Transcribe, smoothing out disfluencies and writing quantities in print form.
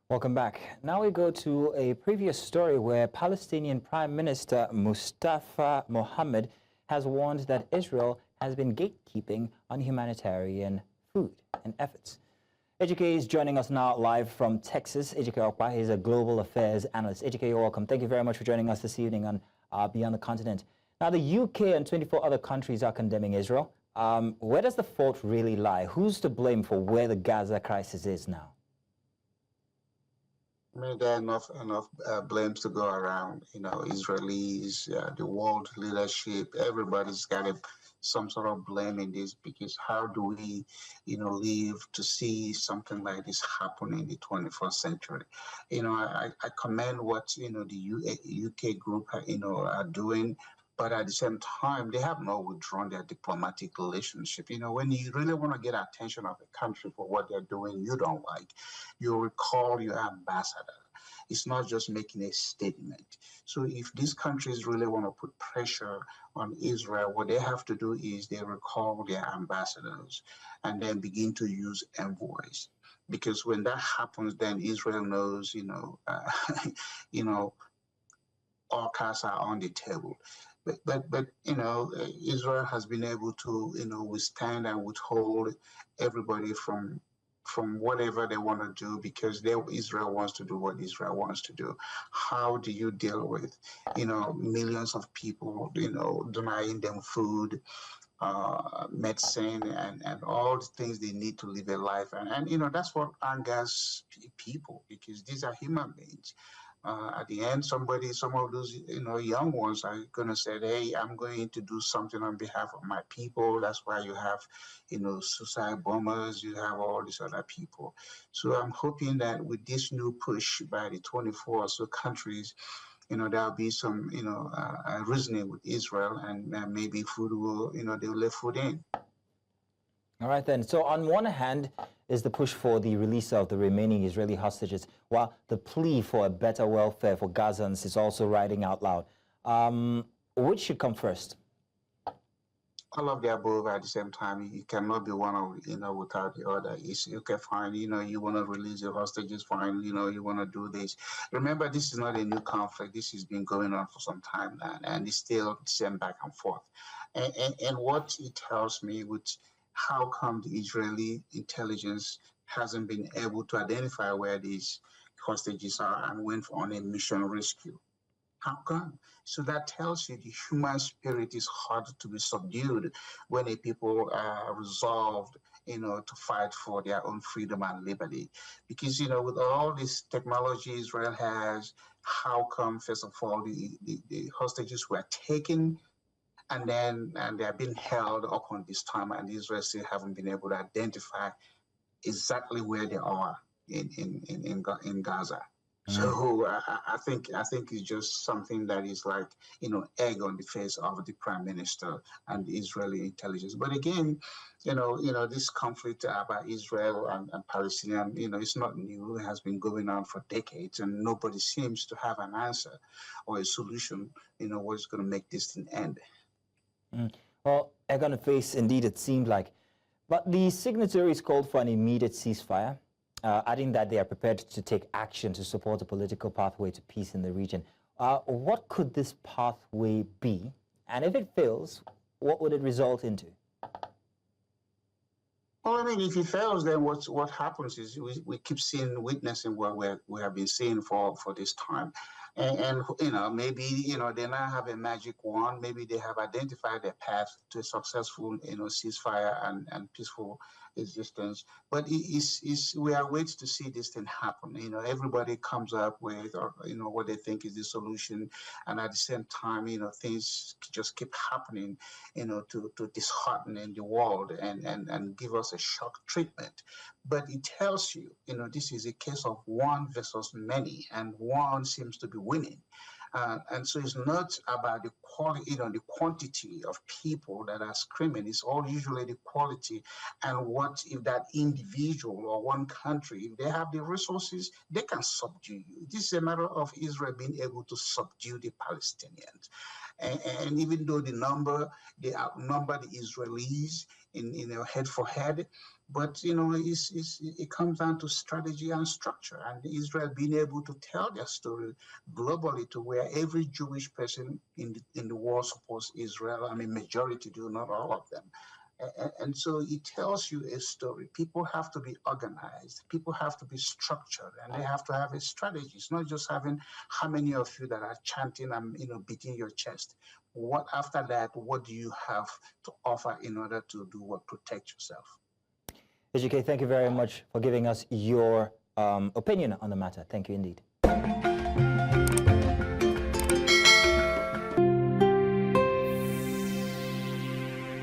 Welcome back. Now we go to a previous story where Palestinian Prime Minister Mustafa Mohammed has warned that Israel has been gatekeeping on humanitarian food and efforts. Ejike is joining us now live from Texas. Ejike Okpa is a global affairs analyst. Ejike, you're welcome. Thank you very much for joining us this evening on Beyond the Continent. Now, the UK and 24 other countries are condemning Israel. Where does the fault really lie? Who's to blame for where the Gaza crisis is now? I mean, there are enough blames to go around. Israelis, the world leadership, everybody's got some sort of blame in this, because how do we, live to see something like this happen in the 21st century? I commend what, the UK group, are doing. But at the same time, they have not withdrawn their diplomatic relationship. When you really want to get attention of a country for what they're doing you don't like, you recall your ambassador. It's not just making a statement. So if these countries really want to put pressure on Israel, what they have to do is they recall their ambassadors and then begin to use envoys. Because when that happens, then Israel knows, all cards are on the table. But Israel has been able to withstand and withhold everybody from whatever they want to do, because Israel wants to do what Israel wants to do. How do you deal with millions of people denying them food, medicine, and all the things they need to live a life, and that's what angers people, because these are human beings. At the end, some of those young ones are going to say, hey, I'm going to do something on behalf of my people. That's why you have suicide bombers, you have all these other people. So I'm hoping that with this new push by the 24 or so countries, there'll be some reasoning with Israel, and maybe food will they'll let food in. All right, then. So on one hand is the push for the release of the remaining Israeli hostages, while the plea for a better welfare for Gazans is also riding out loud. Which should come first? All of the above at the same time. You cannot be one of without the other. It's okay, fine. You want to release your hostages, fine. You want to do this. Remember, this is not a new conflict. This has been going on for some time now, and it's still the same back and forth. And what it tells me, which how come the Israeli intelligence hasn't been able to identify where these hostages are and went on a mission rescue? How come? So that tells you the human spirit is hard to be subdued when a people are resolved, to fight for their own freedom and liberty. Because, with all this technology Israel has, how come, first of all, the hostages were taken and they are being held up on this time, and Israel still haven't been able to identify exactly where they are in Gaza. So I think it's just something that is like egg on the face of the prime minister and the Israeli intelligence. But again, this conflict about Israel and Palestinian, it's not new. It has been going on for decades, and nobody seems to have an answer or a solution. What's going to make this thing end? Well, egg on the face, indeed, it seemed like. But the signatories called for an immediate ceasefire, adding that they are prepared to take action to support a political pathway to peace in the region. What could this pathway be? And if it fails, what would it result into? Well, I mean, if it fails, then what happens is we keep witnessing what we have been seeing for this time. And maybe, they now have a magic wand. Maybe they have identified a path to a successful, ceasefire and peaceful existence. But we are waiting to see this thing happen. Everybody comes up with, what they think is the solution. And at the same time, things just keep happening, to dishearten the world and give us a shock treatment. But it tells you, this is a case of one versus many, and one seems to be winning. And so it's not about the quality, the quantity of people that are screaming. It's all usually the quality. And what if that individual or one country, if they have the resources, they can subdue you. This is a matter of Israel being able to subdue the Palestinians. And even though they outnumber the Israelis in head for head, But it comes down to strategy and structure, and Israel being able to tell their story globally to where every Jewish person in the world supports Israel. I mean, majority do, not all of them. And so it tells you a story. People have to be organized. People have to be structured, and they have to have a strategy. It's not just having how many of you that are chanting and beating your chest. What after that? What do you have to offer in order to do what? Protect yourself. Ejike, thank you very much for giving us your opinion on the matter. Thank you indeed.